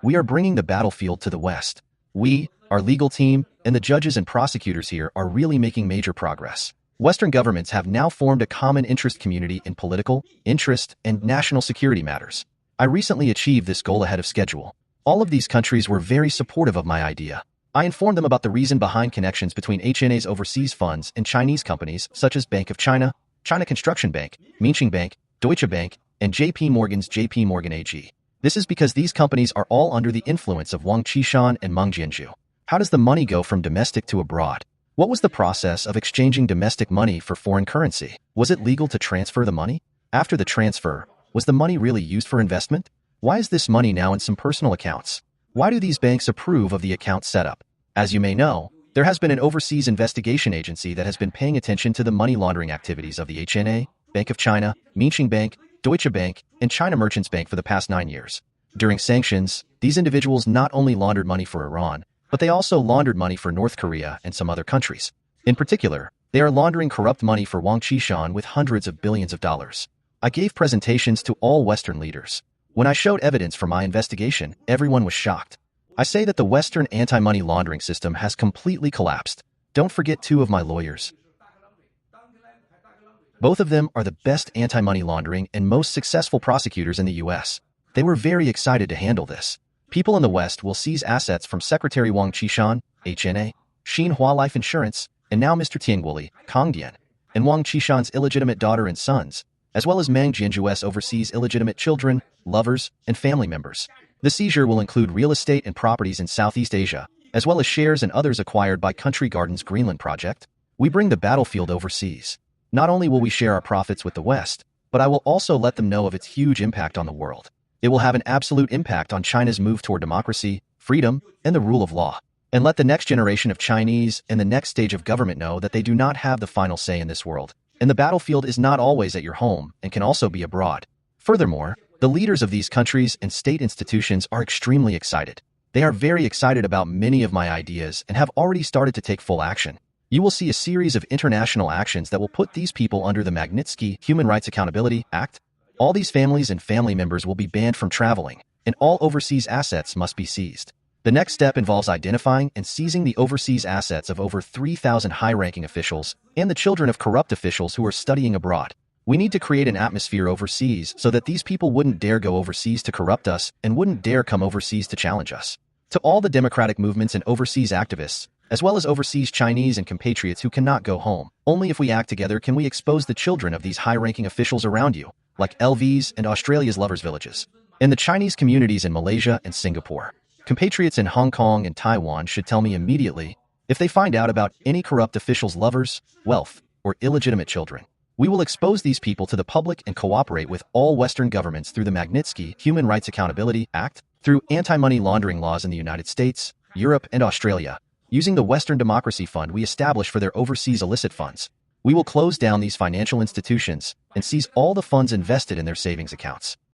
We are bringing the battlefield to the West. We, our legal team, and the judges and prosecutors here are really making major progress. Western governments have now formed a common interest community in political, interest, and national security matters. I recently achieved this goal ahead of schedule. All of these countries were very supportive of my idea. I informed them about the reason behind connections between HNA's overseas funds and Chinese companies such as Bank of China, China Construction Bank, Minqing Bank, Deutsche Bank, and JP Morgan's JP Morgan AG. This is because these companies are all under the influence of Wang Qishan and Meng Jianzhu. How does the money go from domestic to abroad? What was the process of exchanging domestic money for foreign currency? Was it legal to transfer the money? After the transfer, was the money really used for investment? Why is this money now in some personal accounts? Why do these banks approve of the account setup? As you may know, there has been an overseas investigation agency that has been paying attention to the money laundering activities of the HNA, Bank of China, Minqing Bank, Deutsche Bank, and China Merchants Bank for the past 9 years. During sanctions, these individuals not only laundered money for Iran, but they also laundered money for North Korea and some other countries. In particular, they are laundering corrupt money for Wang Qishan with hundreds of billions of dollars. I gave presentations to all Western leaders. When I showed evidence for my investigation, everyone was shocked. I say that the Western anti-money laundering system has completely collapsed. Don't forget 2 of my lawyers. Both of them are the best anti-money laundering and most successful prosecutors in the US. They were very excited to handle this. People in the West will seize assets from Secretary Wang Qishan, HNA, Xinhua Life Insurance, and now Mr. Tianguoli, Kongdian, and Wang Qishan's illegitimate daughter and sons, as well as Meng Jianzhu's overseas illegitimate children, lovers, and family members. The seizure will include real estate and properties in Southeast Asia, as well as shares and others acquired by Country Garden's Greenland project. We bring the battlefield overseas. Not only will we share our profits with the West, but I will also let them know of its huge impact on the world. It will have an absolute impact on China's move toward democracy, freedom, and the rule of law. And let the next generation of Chinese and the next stage of government know that they do not have the final say in this world. And the battlefield is not always at your home and can also be abroad. Furthermore, the leaders of these countries and state institutions are extremely excited. They are very excited about many of my ideas and have already started to take full action. You will see a series of international actions that will put these people under the Magnitsky Human Rights Accountability Act. All these families and family members will be banned from traveling, and all overseas assets must be seized. The next step involves identifying and seizing the overseas assets of over 3,000 high-ranking officials and the children of corrupt officials who are studying abroad. We need to create an atmosphere overseas so that these people wouldn't dare go overseas to corrupt us and wouldn't dare come overseas to challenge us. To all the democratic movements and overseas activists, as well as overseas Chinese and compatriots who cannot go home, only if we act together can we expose the children of these high-ranking officials around you, like LVs and Australia's lovers' villages, and the Chinese communities in Malaysia and Singapore. Compatriots in Hong Kong and Taiwan should tell me immediately if they find out about any corrupt officials' lovers, wealth, or illegitimate children. We will expose these people to the public and cooperate with all Western governments through the Magnitsky Human Rights Accountability Act, through anti-money laundering laws in the United States, Europe, and Australia, using the Western Democracy Fund we established for their overseas illicit funds. We will close down these financial institutions and seize all the funds invested in their savings accounts.